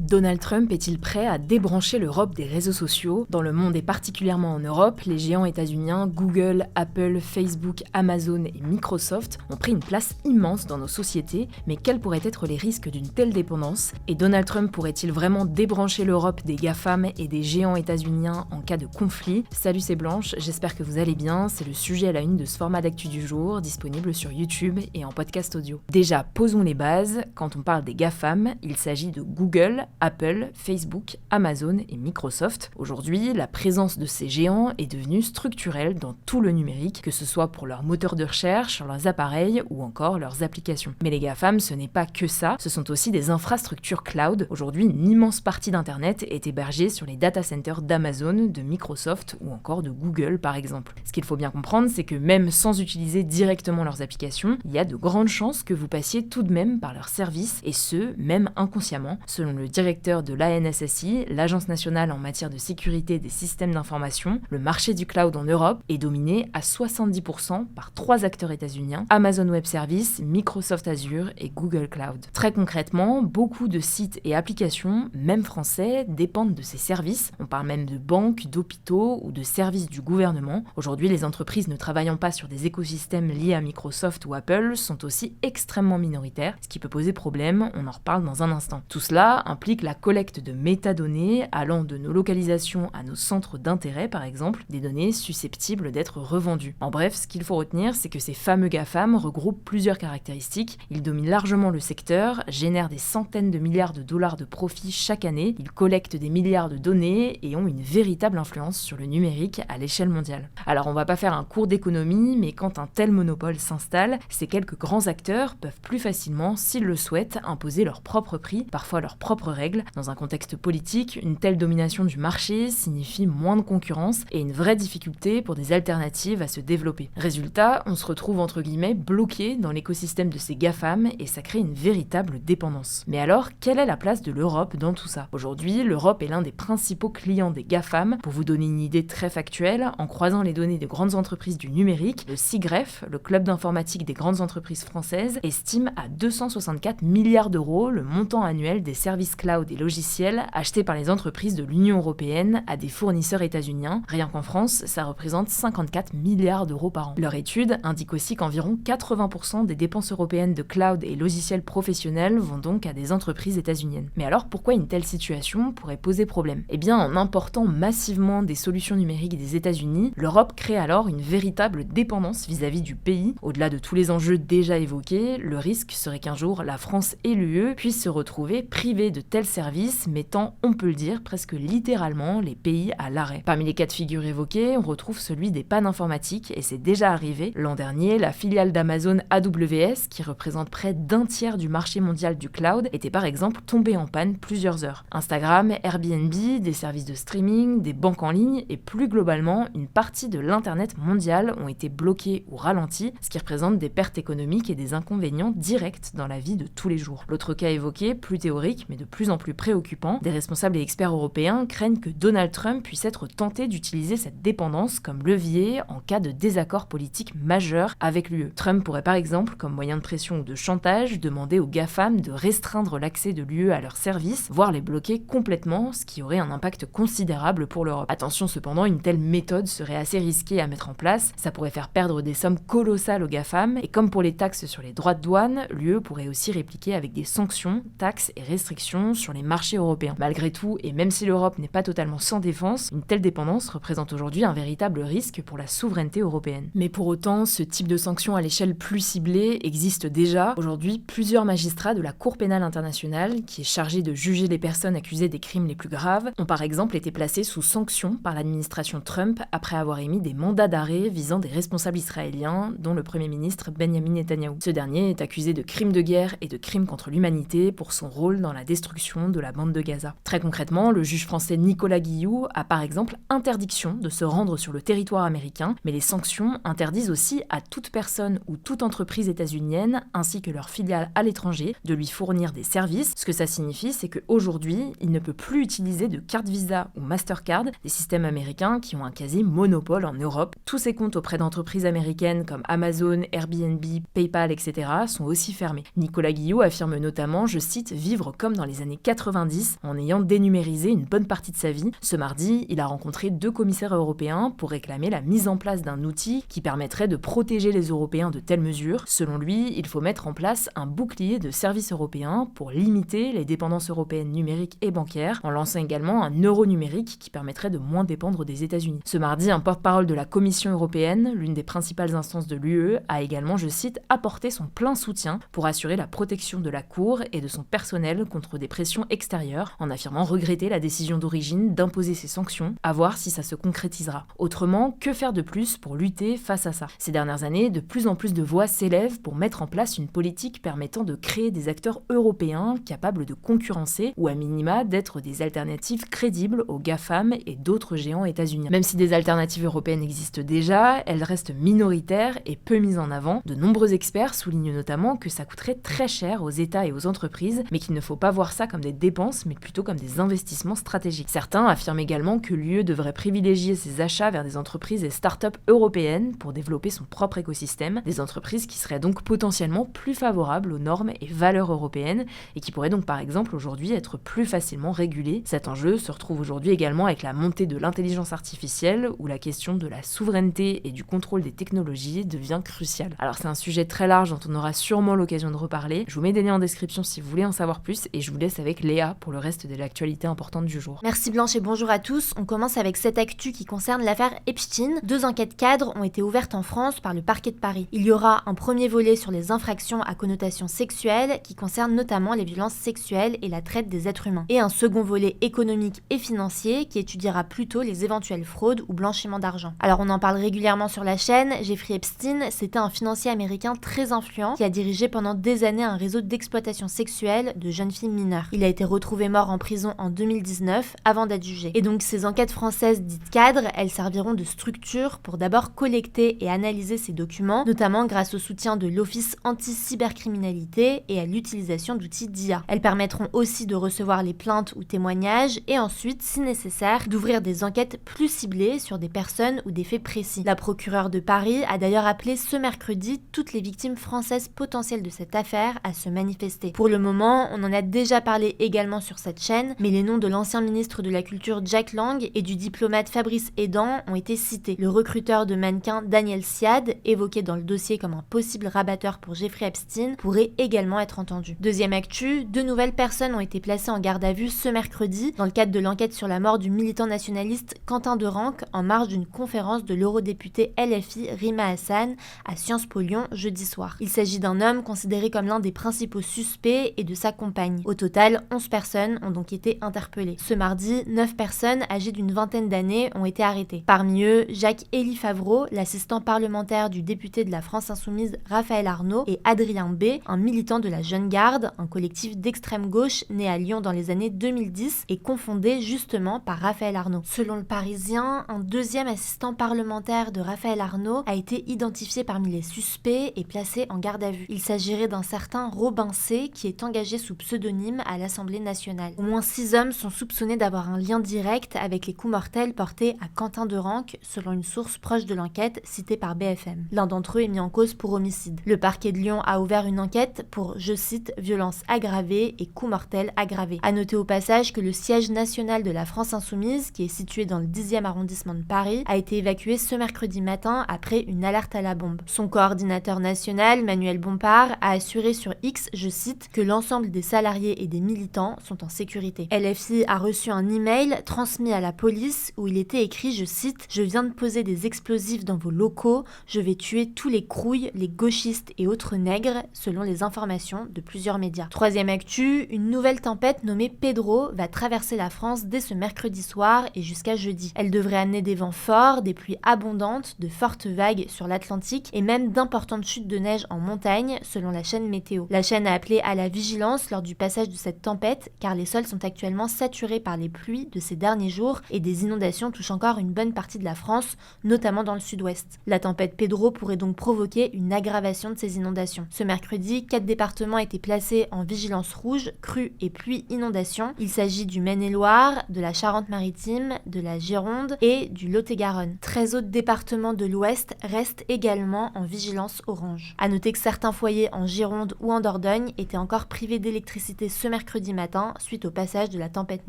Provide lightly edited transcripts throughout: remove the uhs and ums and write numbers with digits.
Donald Trump est-il prêt à débrancher l'Europe des réseaux sociaux? Dans le monde et particulièrement en Europe, les géants états-uniens Google, Apple, Facebook, Amazon et Microsoft ont pris une place immense dans nos sociétés, mais quels pourraient être les risques d'une telle dépendance? Et Donald Trump pourrait-il vraiment débrancher l'Europe des GAFAM et des géants états-uniens en cas de conflit? Salut, c'est Blanche, j'espère que vous allez bien, c'est le sujet à la une de ce format d'actu du jour, disponible sur YouTube et en podcast audio. Déjà, posons les bases, quand on parle des GAFAM, il s'agit de Google, Apple, Facebook, Amazon et Microsoft. Aujourd'hui, la présence de ces géants est devenue structurelle dans tout le numérique, que ce soit pour leurs moteurs de recherche, leurs appareils ou encore leurs applications. Mais les GAFAM, ce n'est pas que ça, ce sont aussi des infrastructures cloud. Aujourd'hui, une immense partie d'Internet est hébergée sur les data centers d'Amazon, de Microsoft ou encore de Google par exemple. Ce qu'il faut bien comprendre, c'est que même sans utiliser directement leurs applications, il y a de grandes chances que vous passiez tout de même par leurs services, et ce, même inconsciemment, selon le directeur de l'ANSSI, l'Agence nationale en matière de sécurité des systèmes d'information. Le marché du cloud en Europe est dominé à 70% par 3 acteurs états-uniens, Amazon Web Services, Microsoft Azure et Google Cloud. Très concrètement, beaucoup de sites et applications, même français, dépendent de ces services. On parle même de banques, d'hôpitaux ou de services du gouvernement. Aujourd'hui, les entreprises ne travaillant pas sur des écosystèmes liés à Microsoft ou Apple sont aussi extrêmement minoritaires, ce qui peut poser problème, on en reparle dans un instant. Tout cela implique la collecte de métadonnées allant de nos localisations à nos centres d'intérêt par exemple, des données susceptibles d'être revendues. En bref, ce qu'il faut retenir, c'est que ces fameux GAFAM regroupent plusieurs caractéristiques. Ils dominent largement le secteur, génèrent des centaines de milliards de dollars de profits chaque année, ils collectent des milliards de données et ont une véritable influence sur le numérique à l'échelle mondiale. Alors on va pas faire un cours d'économie, mais quand un tel monopole s'installe, ces quelques grands acteurs peuvent plus facilement, s'ils le souhaitent, imposer leur propre prix, parfois leurs propres règles. Dans un contexte politique, une telle domination du marché signifie moins de concurrence et une vraie difficulté pour des alternatives à se développer. Résultat, on se retrouve entre guillemets bloqué dans l'écosystème de ces GAFAM et ça crée une véritable dépendance. Mais alors, quelle est la place de l'Europe dans tout ça? Aujourd'hui, l'Europe est l'un des principaux clients des GAFAM. Pour vous donner une idée très factuelle, en croisant les données de grandes entreprises du numérique, le CIGREF, le club d'informatique des grandes entreprises françaises, estime à 264 milliards d'euros le montant annuel des services cloud et logiciels achetés par les entreprises de l'Union européenne à des fournisseurs états-uniens. Rien qu'en France, ça représente 54 milliards d'euros par an. Leur étude indique aussi qu'environ 80% des dépenses européennes de cloud et logiciels professionnels vont donc à des entreprises états-uniennes. Mais alors pourquoi une telle situation pourrait poser problème? Eh bien, en important massivement des solutions numériques des États-Unis, l'Europe crée alors une véritable dépendance vis-à-vis du pays. Au-delà de tous les enjeux déjà évoqués, le risque serait qu'un jour la France et l'UE puissent se retrouver privés de tels services, mettant, on peut le dire, presque littéralement les pays à l'arrêt. Parmi les cas de figure évoqués, on retrouve celui des pannes informatiques, et c'est déjà arrivé. L'an dernier, la filiale d'Amazon AWS, qui représente près d'un tiers du marché mondial du cloud, était par exemple tombée en panne plusieurs heures. Instagram, Airbnb, des services de streaming, des banques en ligne et plus globalement, une partie de l'internet mondial ont été bloqués ou ralentis, ce qui représente des pertes économiques et des inconvénients directs dans la vie de tous les jours. L'autre cas évoqué, plus théorique mais de plus en plus préoccupant, des responsables et experts européens craignent que Donald Trump puisse être tenté d'utiliser cette dépendance comme levier en cas de désaccord politique majeur avec l'UE. Trump pourrait par exemple, comme moyen de pression ou de chantage, demander aux GAFAM de restreindre l'accès de l'UE à leurs services, voire les bloquer complètement, ce qui aurait un impact considérable pour l'Europe. Attention cependant, une telle méthode serait assez risquée à mettre en place, ça pourrait faire perdre des sommes colossales aux GAFAM, et comme pour les taxes sur les droits de douane, l'UE pourrait aussi répliquer avec des sanctions, taxes et restrictions sur les marchés européens. Malgré tout, et même si l'Europe n'est pas totalement sans défense, une telle dépendance représente aujourd'hui un véritable risque pour la souveraineté européenne. Mais pour autant, ce type de sanctions à l'échelle plus ciblée existe déjà. Aujourd'hui, plusieurs magistrats de la Cour pénale internationale, qui est chargée de juger les personnes accusées des crimes les plus graves, ont par exemple été placés sous sanction par l'administration Trump après avoir émis des mandats d'arrêt visant des responsables israéliens, dont le Premier ministre Benjamin Netanyahou. Ce dernier est accusé de crimes de guerre et de crimes contre l'humanité pour son rôle dans la destruction de la bande de Gaza. Très concrètement, le juge français Nicolas Guillou a par exemple interdiction de se rendre sur le territoire américain, mais les sanctions interdisent aussi à toute personne ou toute entreprise états-unienne, ainsi que leurs filiales à l'étranger, de lui fournir des services. Ce que ça signifie, c'est qu'aujourd'hui, il ne peut plus utiliser de carte Visa ou Mastercard, des systèmes américains qui ont un quasi-monopole en Europe. Tous ces comptes auprès d'entreprises américaines comme Amazon, Airbnb, PayPal, etc. sont aussi fermés. Nicolas Guillot affirme notamment, je cite, « vivre comme dans les années années 90 en ayant dénumérisé une bonne partie de sa vie. Ce mardi, il a rencontré 2 commissaires européens pour réclamer la mise en place d'un outil qui permettrait de protéger les Européens de telles mesures. Selon lui, il faut mettre en place un bouclier de services européens pour limiter les dépendances européennes numériques et bancaires, en lançant également un euro numérique qui permettrait de moins dépendre des États-Unis. Ce mardi, un porte-parole de la Commission européenne, l'une des principales instances de l'UE, a également, je cite, apporté son plein soutien pour assurer la protection de la Cour et de son personnel contre des pressions extérieures, en affirmant regretter la décision d'origine d'imposer ces sanctions, à voir si ça se concrétisera. Autrement, que faire de plus pour lutter face à ça ? Ces dernières années, de plus en plus de voix s'élèvent pour mettre en place une politique permettant de créer des acteurs européens capables de concurrencer ou à minima d'être des alternatives crédibles aux GAFAM et d'autres géants états-uniens. Même si des alternatives européennes existent déjà, elles restent minoritaires et peu mises en avant. De nombreux experts soulignent notamment que ça coûterait très cher aux États et aux entreprises, mais qu'il ne faut pas voir ça comme des dépenses, mais plutôt comme des investissements stratégiques. Certains affirment également que l'UE devrait privilégier ses achats vers des entreprises et start-up européennes pour développer son propre écosystème, des entreprises qui seraient donc potentiellement plus favorables aux normes et valeurs européennes et qui pourraient donc par exemple aujourd'hui être plus facilement régulées. Cet enjeu se retrouve aujourd'hui également avec la montée de l'intelligence artificielle où la question de la souveraineté et du contrôle des technologies devient cruciale. Alors c'est un sujet très large dont on aura sûrement l'occasion de reparler. Je vous mets des liens en description si vous voulez en savoir plus et je vous laisse avec Léa pour le reste de l'actualité importante du jour. Merci Blanche et bonjour à tous. On commence avec cette actu qui concerne l'affaire Epstein. 2 enquêtes cadres ont été ouvertes en France par le parquet de Paris. Il y aura un premier volet sur les infractions à connotation sexuelle qui concerne notamment les violences sexuelles et la traite des êtres humains. Et un second volet économique et financier qui étudiera plutôt les éventuelles fraudes ou blanchiment d'argent. Alors on en parle régulièrement sur la chaîne. Jeffrey Epstein, c'était un financier américain très influent qui a dirigé pendant des années un réseau d'exploitation sexuelle de jeunes filles mineures. Il a été retrouvé mort en prison en 2019 avant d'être jugé. Et donc ces enquêtes françaises dites cadres, elles serviront de structure pour d'abord collecter et analyser ces documents, notamment grâce au soutien de l'Office anti-cybercriminalité et à l'utilisation d'outils d'IA. Elles permettront aussi de recevoir les plaintes ou témoignages et ensuite, si nécessaire, d'ouvrir des enquêtes plus ciblées sur des personnes ou des faits précis. La procureure de Paris a d'ailleurs appelé ce mercredi toutes les victimes françaises potentielles de cette affaire à se manifester. Pour le moment, on en a déjà parlé également sur cette chaîne, mais les noms de l'ancien ministre de la Culture Jack Lang et du diplomate Fabrice Hédan ont été cités. Le recruteur de mannequins Daniel Siad, évoqué dans le dossier comme un possible rabatteur pour Jeffrey Epstein, pourrait également être entendu. Deuxième actu, 2 nouvelles personnes ont été placées en garde à vue ce mercredi dans le cadre de l'enquête sur la mort du militant nationaliste Quentin Derenque en marge d'une conférence de l'eurodéputée LFI Rima Hassan à Sciences Po Lyon jeudi soir. Il s'agit d'un homme considéré comme l'un des principaux suspects et de sa compagne. Au total, 11 personnes ont donc été interpellées. Ce mardi, 9 personnes âgées d'une vingtaine d'années ont été arrêtées. Parmi eux, Jacques-Élie Favreau, l'assistant parlementaire du député de la France Insoumise Raphaël Arnaud, et Adrien B, un militant de la Jeune Garde, un collectif d'extrême gauche né à Lyon dans les années 2010 et confondé justement par Raphaël Arnaud. Selon le Parisien, un deuxième assistant parlementaire de Raphaël Arnaud a été identifié parmi les suspects et placé en garde à vue. Il s'agirait d'un certain Robin C qui est engagé sous pseudonyme à l'Assemblée nationale. Au moins 6 hommes sont soupçonnés d'avoir un lien direct avec les coups mortels portés à Quentin Derenque, selon une source proche de l'enquête citée par BFM. L'un d'entre eux est mis en cause pour homicide. Le parquet de Lyon a ouvert une enquête pour, je cite, violence aggravée et coup mortel aggravé. À noter au passage que le siège national de la France Insoumise, qui est situé dans le 10e arrondissement de Paris, a été évacué ce mercredi matin après une alerte à la bombe. Son coordinateur national, Manuel Bompard, a assuré sur X, je cite, que l'ensemble des salariés et des militants sont en sécurité. LFI a reçu un email transmis à la police où il était écrit, je cite, « Je viens de poser des explosifs dans vos locaux, je vais tuer tous les crouilles, les gauchistes et autres nègres », selon les informations de plusieurs médias. Troisième actu, une nouvelle tempête nommée Pedro va traverser la France dès ce mercredi soir et jusqu'à jeudi. Elle devrait amener des vents forts, des pluies abondantes, de fortes vagues sur l'Atlantique et même d'importantes chutes de neige en montagne, selon la chaîne météo. La chaîne a appelé à la vigilance lors du passage de cette tempête car les sols sont actuellement saturés par les pluies de ces derniers jours et des inondations touchent encore une bonne partie de la France, notamment dans le sud-ouest. La tempête Pedro pourrait donc provoquer une aggravation de ces inondations. Ce mercredi, 4 départements étaient placés en vigilance rouge, crue et pluie inondation. Il s'agit du Maine-et-Loire, de la Charente-Maritime, de la Gironde et du Lot-et-Garonne. 13 autres départements de l'Ouest restent également en vigilance orange. À noter que certains foyers en Gironde ou en Dordogne étaient encore privés d'électricité ce mercredi matin suite au passage de la tempête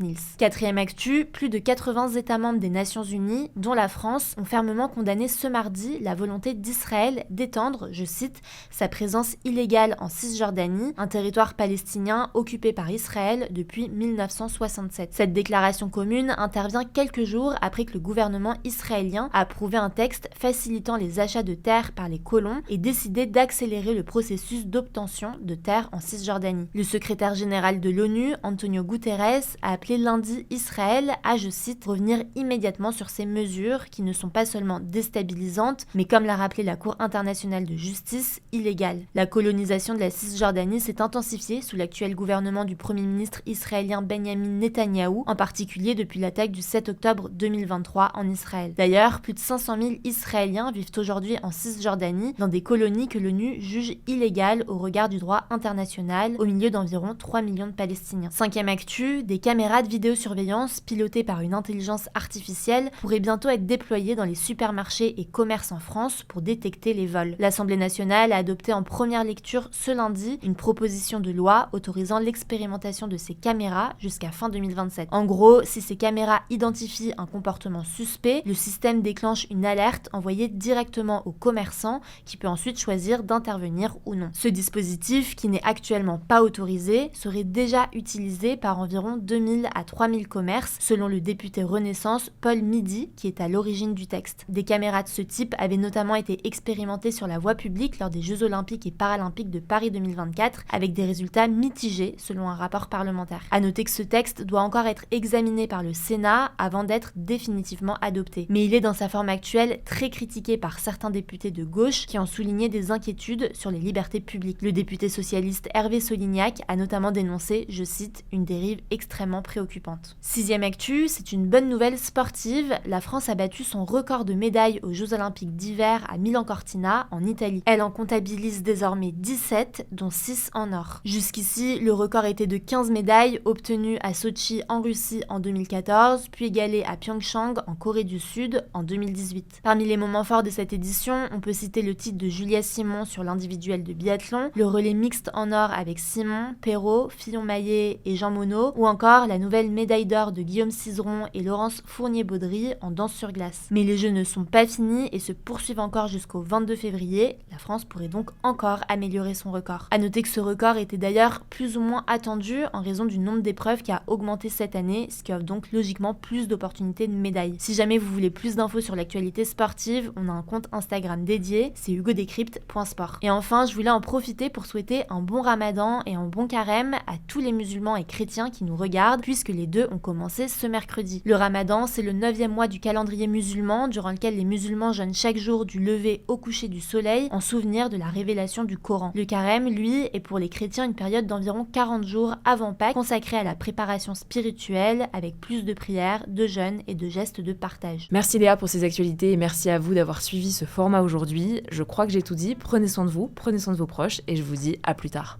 Nils. Quatrième actu, plus de 80 États membres des Nations Unies, dont la France, ont fermement condamné ce mardi la volonté d'Israël d'étendre, je cite, sa présence illégale en Cisjordanie, un territoire palestinien occupé par Israël depuis 1967. Cette déclaration commune intervient quelques jours après que le gouvernement israélien a approuvé un texte facilitant les achats de terres par les colons et décidé d'accélérer le processus d'obtention de terres en Cisjordanie. Le secrétaire général de l'ONU, Antonio Guterres, a appelé lundi Israël à, je cite, revenir immédiatement sur ces mesures qui ne sont pas seulement déstabilisantes, mais comme l'a rappelé la Cour internationale de justice, illégales. La colonisation de la Cisjordanie s'est intensifiée sous l'actuel gouvernement du Premier ministre israélien Benjamin Netanyahou, en particulier depuis l'attaque du 7 octobre 2023 en Israël. D'ailleurs, plus de 500 000 Israéliens vivent aujourd'hui en Cisjordanie, dans des colonies que l'ONU juge illégales au regard du droit international, au milieu d'environ 3 millions de Palestiniens. Cinquième actu, des caméras de vidéosurveillance pilotées par une intelligence artificielle pourraient bientôt être déployées dans les supermarchés et commerces en France pour détecter les vols. L'Assemblée nationale a adopté en première lecture ce lundi une proposition de loi autorisant l'expérimentation de ces caméras jusqu'à fin 2027. En gros, si ces caméras identifient un comportement suspect, le système déclenche une alerte envoyée directement au commerçant qui peut ensuite choisir d'intervenir ou non. Ce dispositif, qui n'est actuellement pas autorisé, serait déjà utilisé par environ 2000 à 3000 commerces, selon le député Renaissance Paul Midi, qui est à l'origine du texte. Des caméras de ce type avaient notamment été expérimentées sur la voie publique lors des Jeux Olympiques et Paralympiques de Paris 2024, avec des résultats mitigés selon un rapport parlementaire. À noter que ce texte doit encore être examiné par le Sénat avant d'être définitivement adopté. Mais il est dans sa forme actuelle très critiqué par certains députés de gauche qui ont souligné des inquiétudes sur les libertés publiques. Le député socialiste Hervé Solignac a notamment dénoncé, je cite, une dérive extrêmement préoccupante. Sixième actu, c'est une bonne nouvelle sportive. La France a battu son record de médailles aux Jeux Olympiques d'hiver à Milan-Cortina, en Italie. Elle en comptabilise désormais 17, dont 6 en or. Jusqu'ici, le record était de 15 médailles obtenues à Sochi en Russie en 2014, puis égalé à Pyeongchang en Corée du Sud en 2018. Parmi les moments forts de cette édition, on peut citer le titre de Julia Simon sur l'individuel de biathlon, le relais mixte en or avec Simon, Perrault, Fillon-Maillet et Jean Monod, ou encore la nouvelle médaille d'or de Guillaume Cizeron et Laurence Fournier-Baudry en danse sur glace. Mais les Jeux ne sont pas finis et se poursuivent encore jusqu'au 22 février. La France pourrait donc encore améliorer son record. À noter que ce record était d'ailleurs plus ou moins attendu en raison du nombre d'épreuves qui a augmenté cette année, ce qui offre donc logiquement plus d'opportunités de médailles. Si jamais vous voulez plus d'infos sur l'actualité sportive, on a un compte Instagram dédié, c'est hugodécrypte.sport. Et enfin, je voulais en profiter pour souhaiter un bon ramadan et un bon carême à tous les musulmans et chrétiens qui nous regardent, puisque les deux ont commencé ce mercredi. Le ramadan, c'est le 9e mois du calendrier musulman, durant lequel les musulmans jeûnent chaque jour du lever au coucher du soleil, en souvenir de la révélation du Coran. Le carême, lui, est pour les chrétiens une période d'environ 40 jours avant Pâques, consacrée à la préparation spirituelle, avec plus de prières, de jeûnes et de gestes de partage. Merci Léa pour ces actualités et merci à vous d'avoir suivi ce format aujourd'hui. Je crois que j'ai tout dit. Prenez soin de vous, prenez soin de vos proches et je vous dis à plus tard.